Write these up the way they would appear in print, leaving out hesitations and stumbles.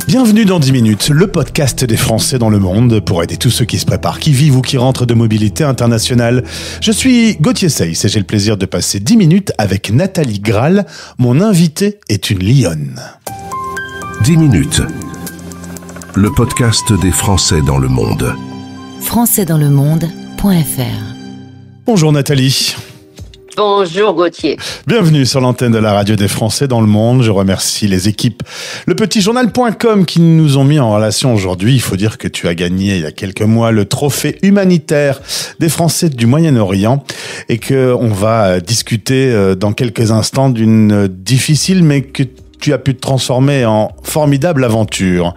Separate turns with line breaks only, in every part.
Bienvenue dans 10 minutes, le podcast des Français dans le monde pour aider tous ceux qui se préparent, qui vivent ou qui rentrent de mobilité internationale. Je suis Gauthier Seyss et j'ai le plaisir de passer 10 minutes avec Nathalie Graal. Mon invitée est une lionne.
10 minutes, le podcast des Français dans le monde.
Françaisdanslemonde.fr.
Bonjour Nathalie.
Bonjour Gauthier.
Bienvenue sur l'antenne de la radio des Français dans le monde. Je remercie les équipes lepetitjournal.com qui nous ont mis en relation aujourd'hui. Il faut dire que tu as gagné il y a quelques mois le trophée humanitaire des Français du Moyen-Orient et que on va discuter dans quelques instants d'une difficile mais que tu as pu te transformer en formidable aventure.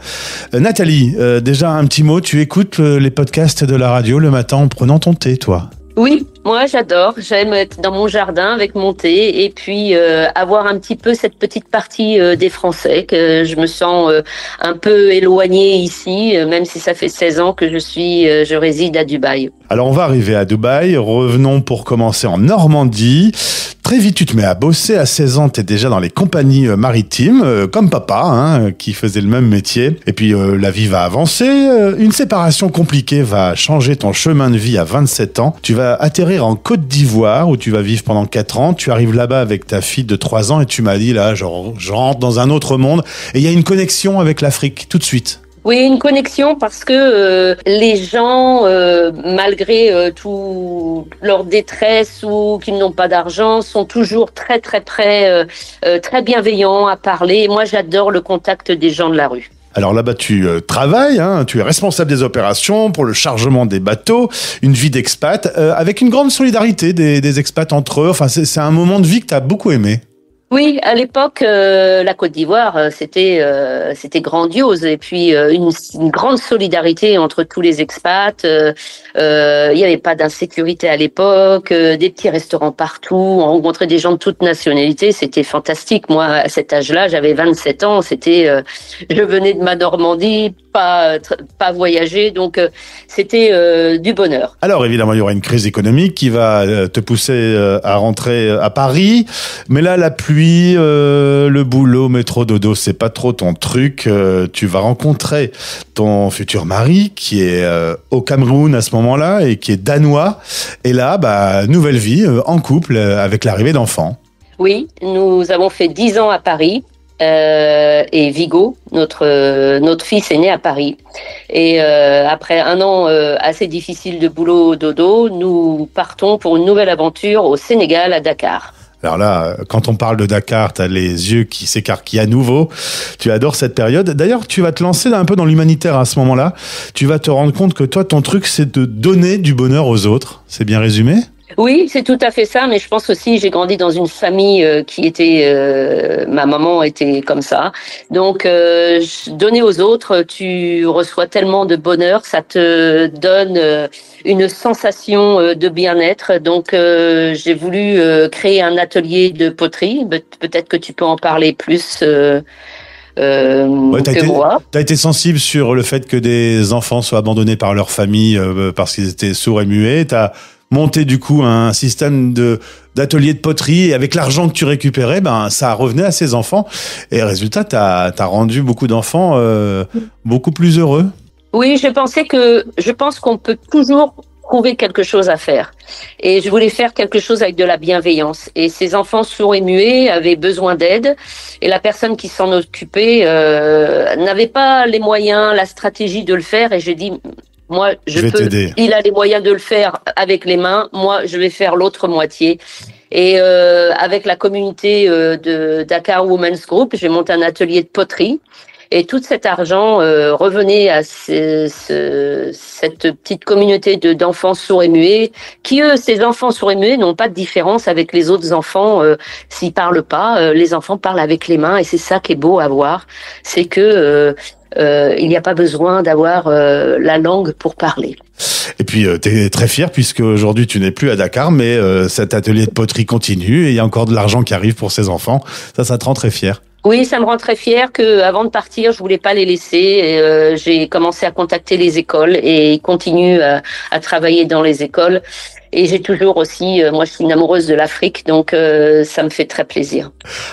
Nathalie, déjà un petit mot, tu écoutes les podcasts de la radio le matin en prenant ton thé, toi ?
Oui, moi j'adore. J'aime être dans mon jardin avec mon thé et puis avoir un petit peu cette petite partie des Français que je me sens un peu éloignée ici, même si ça fait 16 ans que je réside à Dubaï.
Alors on va arriver à Dubaï, revenons pour commencer en Normandie. Très vite, tu te mets à bosser. À 16 ans, tu es déjà dans les compagnies maritimes, comme papa, qui faisait le même métier. Et puis, la vie va avancer. Une séparation compliquée va changer ton chemin de vie à 27 ans. Tu vas atterrir en Côte d'Ivoire, où tu vas vivre pendant 4 ans. Tu arrives là-bas avec ta fille de 3 ans et tu m'as dit, là, je rentre dans un autre monde. Et il y a une connexion avec l'Afrique, tout de suite.
Oui, une connexion parce que les gens, malgré toute leur détresse ou qu'ils n'ont pas d'argent, sont toujours très bienveillants à parler. Moi, j'adore le contact des gens de la rue.
Alors là-bas, tu travailles, tu es responsable des opérations pour le chargement des bateaux, une vie d'expat, avec une grande solidarité des expats entre eux. Enfin, c'est un moment de vie que tu as beaucoup aimé.
Oui, à l'époque, la Côte d'Ivoire, c'était grandiose et puis une grande solidarité entre tous les expats. Il y avait pas d'insécurité à l'époque, des petits restaurants partout, on rencontrait des gens de toutes nationalités, c'était fantastique. Moi, à cet âge-là, j'avais 27 ans, je venais de ma Normandie, pas voyager, donc c'était du bonheur.
Alors évidemment, il y aura une crise économique qui va te pousser à rentrer à Paris, mais là, la pluie, le boulot, métro, dodo, c'est pas trop ton truc. Tu vas rencontrer ton futur mari qui est au Cameroun à ce moment-là et qui est danois. Et là, nouvelle vie en couple avec l'arrivée d'enfants.
Oui, nous avons fait 10 ans à Paris. Et Vigo, notre fils est né à Paris. Et après un an assez difficile de boulot dodo, nous partons pour une nouvelle aventure au Sénégal, à Dakar.
Alors là, quand on parle de Dakar, t'as les yeux qui s'écarquillent à nouveau. Tu adores cette période. D'ailleurs, tu vas te lancer un peu dans l'humanitaire à ce moment-là. Tu vas te rendre compte que toi, ton truc, c'est de donner du bonheur aux autres. C'est bien résumé ?
Oui, c'est tout à fait ça, mais je pense aussi j'ai grandi dans une famille qui était ma maman était comme ça. Donc donner aux autres, tu reçois tellement de bonheur, ça te donne une sensation de bien-être. Donc j'ai voulu créer un atelier de poterie. Peut-être que tu peux en parler plus que moi.
T'as été sensible sur le fait que des enfants soient abandonnés par leur famille parce qu'ils étaient sourds et muets. T'as monté du coup un système d'atelier de poterie et avec l'argent que tu récupérais, ça revenait à ces enfants. Et résultat, t'as rendu beaucoup d'enfants beaucoup plus heureux.
Oui, je pense qu'on peut toujours trouver quelque chose à faire. Et je voulais faire quelque chose avec de la bienveillance. Et ces enfants sourds et muets avaient besoin d'aide. Et la personne qui s'en occupait n'avait pas les moyens, la stratégie de le faire. Et j'ai dit, moi, je peux t'aider. Il a les moyens de le faire avec les mains. Moi, je vais faire l'autre moitié. Et avec la communauté de Dakar Women's Group, j'ai monté un atelier de poterie. Et tout cet argent revenait à cette petite communauté d'enfants sourds et muets, qui ces enfants sourds et muets n'ont pas de différence avec les autres enfants. S'ils parlent pas, les enfants parlent avec les mains, et c'est ça qui est beau à voir, c'est que il n'y a pas besoin d'avoir la langue pour parler.
Et puis, tu es très fier puisque aujourd'hui tu n'es plus à Dakar, mais cet atelier de poterie continue et il y a encore de l'argent qui arrive pour ces enfants. Ça te rend très fier.
Oui, ça me rend très fière que avant de partir, je voulais pas les laisser. J'ai commencé à contacter les écoles et ils continuent à travailler dans les écoles. Et j'ai toujours aussi, moi je suis une amoureuse de l'Afrique, donc ça me fait très plaisir.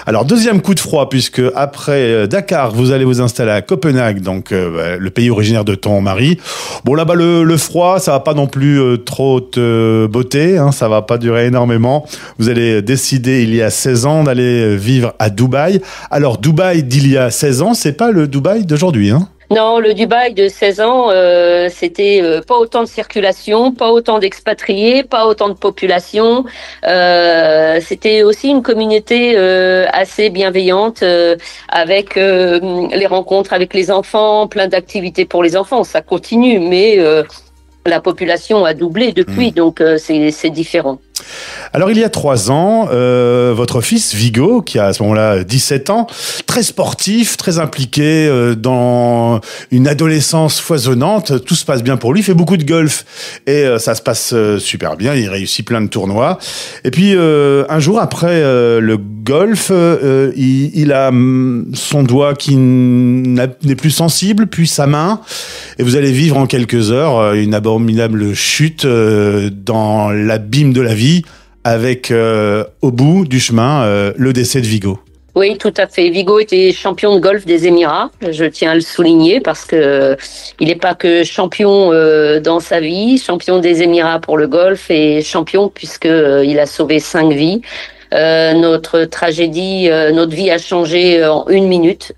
Alors deuxième coup de froid, puisque après Dakar, vous allez vous installer à Copenhague, donc le pays originaire de ton mari. Bon là-bas le froid, ça va pas non plus trop te botter, hein, ça va pas durer énormément. Vous allez décider il y a 16 ans d'aller vivre à Dubaï. Alors Dubaï d'il y a 16 ans, c'est pas le Dubaï d'aujourd'hui, hein?
Non, le Dubaï de 16 ans, c'était pas autant de circulation, pas autant d'expatriés, pas autant de population. C'était aussi une communauté assez bienveillante, avec les rencontres avec les enfants, plein d'activités pour les enfants. Ça continue, mais la population a doublé depuis, donc c'est différent.
Alors il y a 3 ans, votre fils Vigo, qui a à ce moment-là 17 ans, très sportif, très impliqué dans une adolescence foisonnante, tout se passe bien pour lui, il fait beaucoup de golf et ça se passe super bien, il réussit plein de tournois. Et puis un jour après le golf, il a son doigt qui n'est plus sensible, puis sa main, et vous allez vivre en quelques heures une abominable chute dans l'abîme de la vie, avec au bout du chemin le décès de Vigo.
Oui, tout à fait. Vigo était champion de golf des Émirats. Je tiens à le souligner parce que il n'est pas que champion dans sa vie, champion des Émirats pour le golf et champion puisque il a sauvé 5 vies. Notre tragédie, notre vie a changé en 1 minute.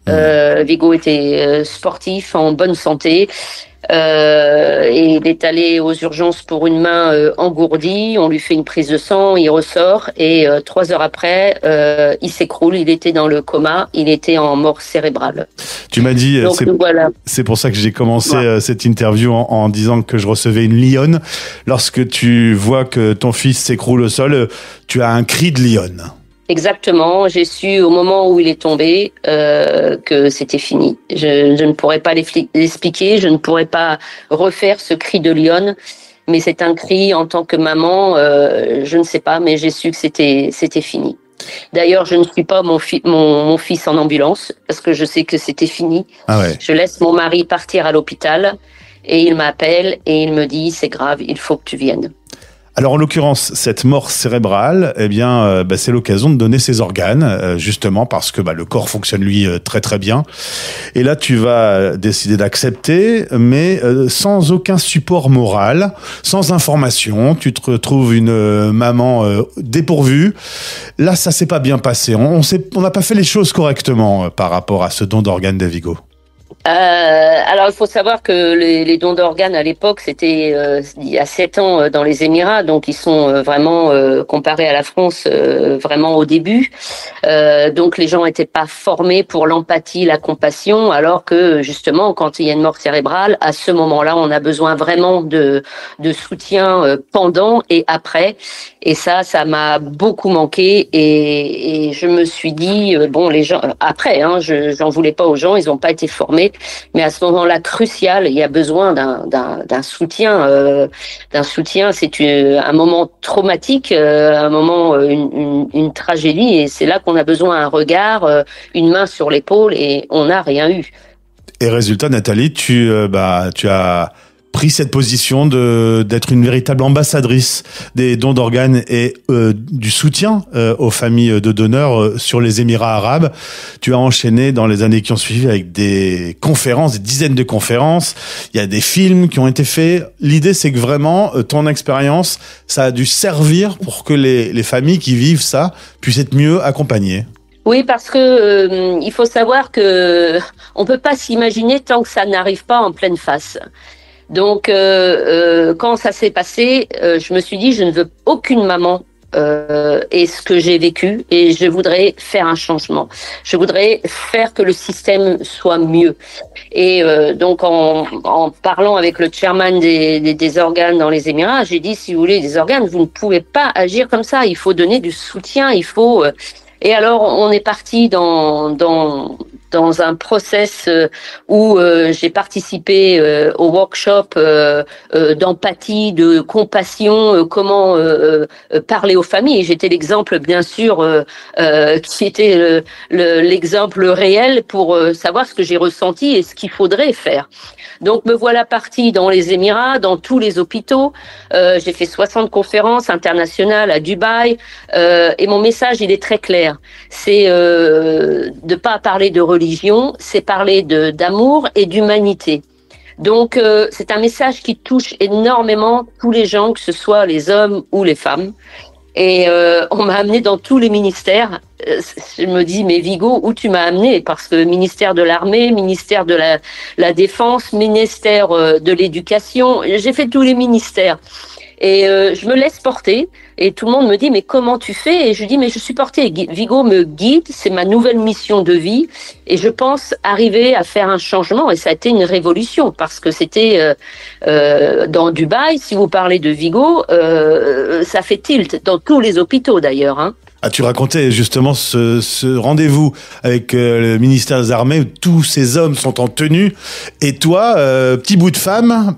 Vigo était sportif, en bonne santé. Et il est allé aux urgences pour une main engourdie. On lui fait une prise de sang, il ressort et 3 heures après, il s'écroule. Il était dans le coma. Il était en mort cérébrale.
Tu m'as dit,
voilà.
C'est pour ça que j'ai commencé cette interview en disant que je recevais une lionne. Lorsque tu vois que ton fils s'écroule au sol, tu as un cri de lionne.
Exactement. J'ai su au moment où il est tombé que c'était fini. Je ne pourrais pas l'expliquer, je ne pourrais pas refaire ce cri de lionne, mais c'est un cri en tant que maman, je ne sais pas, mais j'ai su que c'était fini. D'ailleurs, je ne suis pas mon fils en ambulance parce que je sais que c'était fini.
Ah ouais.
Je laisse mon mari partir à l'hôpital et il m'appelle et il me dit c'est grave, il faut que tu viennes.
Alors en l'occurrence, cette mort cérébrale, eh bien, c'est l'occasion de donner ses organes, justement parce que le corps fonctionne lui très très bien. Et là, tu vas décider d'accepter, mais sans aucun support moral, sans information. Tu te retrouves une maman dépourvue. Là, ça s'est pas bien passé. On n'a pas fait les choses correctement par rapport à ce don d'organes de Vigo.
Alors, il faut savoir que les dons d'organes à l'époque, c'était il y a 7 ans dans les Émirats, donc ils sont vraiment comparés à la France vraiment au début. Donc les gens n'étaient pas formés pour l'empathie, la compassion, alors que justement, quand il y a une mort cérébrale, à ce moment-là, on a besoin vraiment de soutien pendant et après. Et ça m'a beaucoup manqué. Et je me suis dit, bon, les gens après, j'en voulais pas aux gens, ils n'ont pas été formés. Mais à ce moment-là crucial, il y a besoin d'un soutien. C'est un moment traumatique, un moment, une tragédie, et c'est là qu'on a besoin d'un regard, une main sur l'épaule, et on n'a rien eu.
Et résultat, Nathalie, tu as pris cette position d'être une véritable ambassadrice des dons d'organes et du soutien aux familles de donneurs sur les Émirats arabes. Tu as enchaîné dans les années qui ont suivi avec des conférences, des dizaines de conférences. Il y a des films qui ont été faits. L'idée, c'est que vraiment, ton expérience, ça a dû servir pour que les familles qui vivent ça puissent être mieux accompagnées.
Oui, parce que il faut savoir que on peut pas s'imaginer tant que ça n'arrive pas en pleine face. Donc, quand ça s'est passé, je me suis dit, je ne veux aucune maman ait ce que j'ai vécu, et je voudrais faire un changement. Je voudrais faire que le système soit mieux. Et donc, en parlant avec le chairman des organes dans les Émirats, j'ai dit, si vous voulez des organes, vous ne pouvez pas agir comme ça. Il faut donner du soutien, il faut... Et alors, on est parti dans dans un process où j'ai participé au workshop d'empathie, de compassion, comment parler aux familles. J'étais l'exemple, bien sûr, qui était l'exemple réel pour savoir ce que j'ai ressenti et ce qu'il faudrait faire. Donc me voilà partie dans les Émirats, dans tous les hôpitaux. J'ai fait 60 conférences internationales à Dubaï et mon message il est très clair. C'est de pas parler de religion, c'est parler d'amour et d'humanité. Donc c'est un message qui touche énormément tous les gens, que ce soit les hommes ou les femmes. Et on m'a amené dans tous les ministères. Je me dis, mais Vigo, où tu m'as amené? Parce que ministère de l'armée, ministère de la défense, ministère de l'éducation, j'ai fait tous les ministères. Et je me laisse porter. Et tout le monde me dit, mais comment tu fais? Et je dis, mais je suis portée. Vigo me guide, c'est ma nouvelle mission de vie. Et je pense arriver à faire un changement. Et ça a été une révolution parce que c'était dans Dubaï, si vous parlez de Vigo, ça fait tilt dans tous les hôpitaux d'ailleurs. Hein.
Ah, tu racontais justement ce rendez-vous avec le ministère des Armées où tous ces hommes sont en tenue. Et toi, petit bout de femme,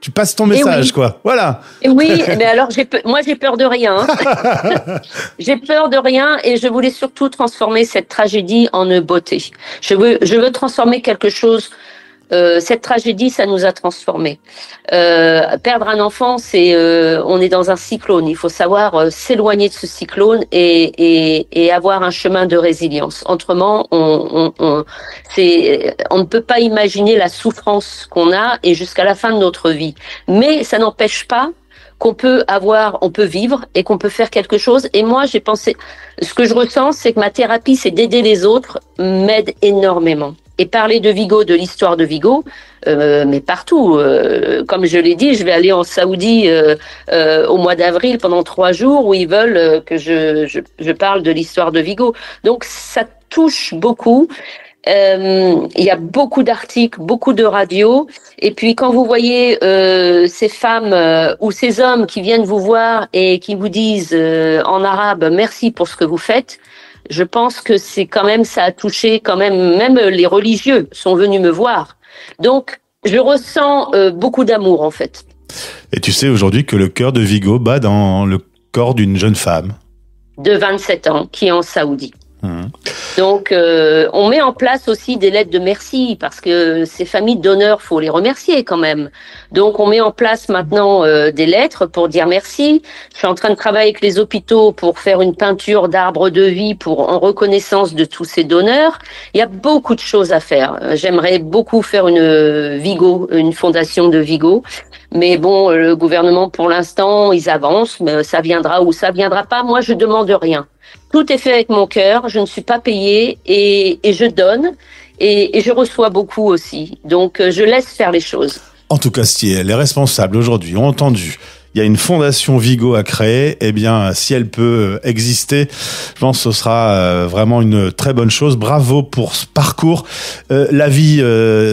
tu passes ton message, oui. Quoi. Voilà.
Et oui, mais alors moi j'ai peur de rien. Hein. J'ai peur de rien et je voulais surtout transformer cette tragédie en une beauté. Je veux transformer quelque chose. Cette tragédie, ça nous a transformés. Perdre un enfant, on est dans un cyclone. Il faut savoir s'éloigner de ce cyclone et avoir un chemin de résilience. Autrement, on ne peut pas imaginer la souffrance qu'on a et jusqu'à la fin de notre vie. Mais ça n'empêche pas qu'on peut vivre et qu'on peut faire quelque chose. Et moi, j'ai pensé, ce que je ressens, c'est que ma thérapie, c'est d'aider les autres, m'aide énormément. Et parler de Vigo, de l'histoire de Vigo, mais partout. Comme je l'ai dit, je vais aller en Saoudie au mois d'avril pendant 3 jours où ils veulent que je parle de l'histoire de Vigo. Donc ça touche beaucoup. Il y a beaucoup d'articles, beaucoup de radios. Et puis quand vous voyez ces femmes ou ces hommes qui viennent vous voir et qui vous disent en arabe « merci pour ce que vous faites », je pense que c'est quand même, ça a touché quand même les religieux sont venus me voir. Donc, je ressens beaucoup d'amour, en fait.
Et tu sais aujourd'hui que le cœur de Vigo bat dans le corps d'une jeune femme.
De 27 ans, qui est en Saoudie. Donc, on met en place aussi des lettres de merci parce que ces familles d'honneur, faut les remercier quand même. Donc, on met en place maintenant des lettres pour dire merci. Je suis en train de travailler avec les hôpitaux pour faire une peinture d'arbre de vie en reconnaissance de tous ces donneurs. Il y a beaucoup de choses à faire. J'aimerais beaucoup faire une fondation de Vigo. Mais bon, le gouvernement, pour l'instant, ils avancent, mais ça viendra ou ça viendra pas. Moi, je demande rien. Tout est fait avec mon cœur, je ne suis pas payée et je donne et je reçois beaucoup aussi. Donc, je laisse faire les choses.
En tout cas, si les responsables aujourd'hui ont entendu, il y a une fondation Vigo à créer, eh bien, si elle peut exister, je pense que ce sera vraiment une très bonne chose. Bravo pour ce parcours. La vie,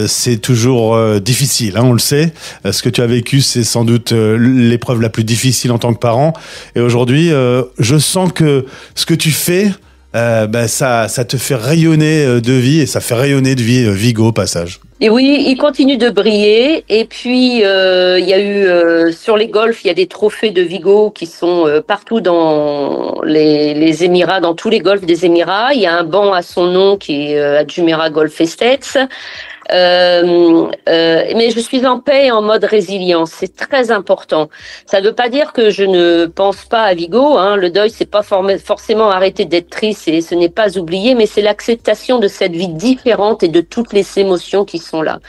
c'est toujours difficile, hein, on le sait. Ce que tu as vécu, c'est sans doute l'épreuve la plus difficile en tant que parent. Et aujourd'hui, je sens que ce que tu fais, ça te fait rayonner de vie et ça fait rayonner de vie Vigo au passage.
Et oui, il continue de briller. Et puis, il y a eu sur les golfs, il y a des trophées de Vigo qui sont partout dans les Émirats, dans tous les golfs des Émirats. Il y a un banc à son nom qui est à Jumeirah Golf Estates. Mais je suis en paix et en mode résilience. C'est très important. Ça ne veut pas dire que je ne pense pas à Vigo. Hein. Le deuil, c'est pas forcément arrêter d'être triste et ce n'est pas oublier, mais c'est l'acceptation de cette vie différente et de toutes les émotions qui sont là.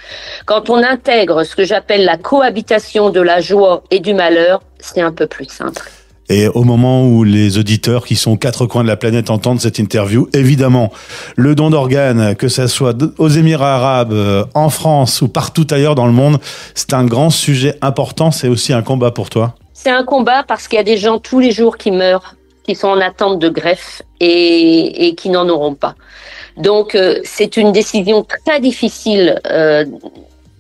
Quand on intègre ce que j'appelle la cohabitation de la joie et du malheur, c'est un peu plus simple.
Et au moment où les auditeurs qui sont aux 4 coins de la planète entendent cette interview, évidemment, le don d'organes, que ça soit aux Émirats arabes, en France ou partout ailleurs dans le monde, c'est un grand sujet important. C'est aussi un combat pour toi.
C'est un combat parce qu'il y a des gens tous les jours qui meurent, qui sont en attente de greffe et qui n'en auront pas. Donc, c'est une décision très difficile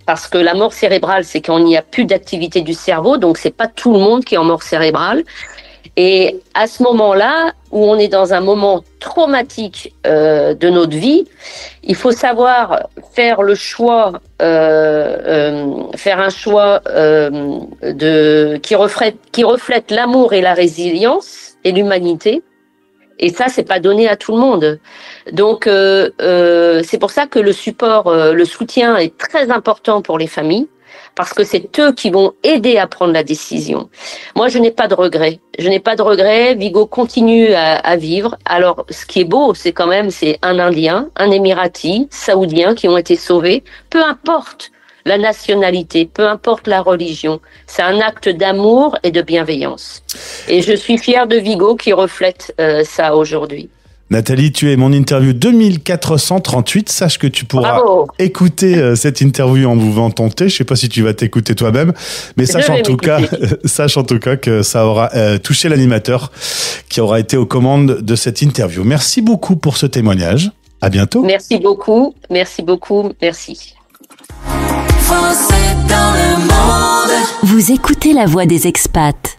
parce que la mort cérébrale, c'est quand il n'y a plus d'activité du cerveau. Donc, c'est pas tout le monde qui est en mort cérébrale. Et à ce moment-là, où on est dans un moment traumatique de notre vie, il faut savoir faire le choix, faire un choix qui reflète l'amour et la résilience et l'humanité. Et ça, c'est pas donné à tout le monde. Donc, c'est pour ça que le support, le soutien est très important pour les familles, parce que c'est eux qui vont aider à prendre la décision. Moi, je n'ai pas de regrets. Je n'ai pas de regrets. Vigo continue à vivre. Alors, ce qui est beau, c'est quand même, c'est un Indien, un Émirati, Saoudien qui ont été sauvés. Peu importe la nationalité, peu importe la religion. C'est un acte d'amour et de bienveillance. Et je suis fière de Vigo qui reflète ça aujourd'hui.
Nathalie, tu es mon interview 2438. Sache que tu pourras écouter cette interview en buvant ton thé. Je sais pas si tu vas t'écouter toi-même, mais sache en tout cas que ça aura touché l'animateur qui aura été aux commandes de cette interview. Merci beaucoup pour ce témoignage. À bientôt.
Merci beaucoup. Merci beaucoup. Merci.
Français dans le monde.
Vous écoutez La Voix des expats.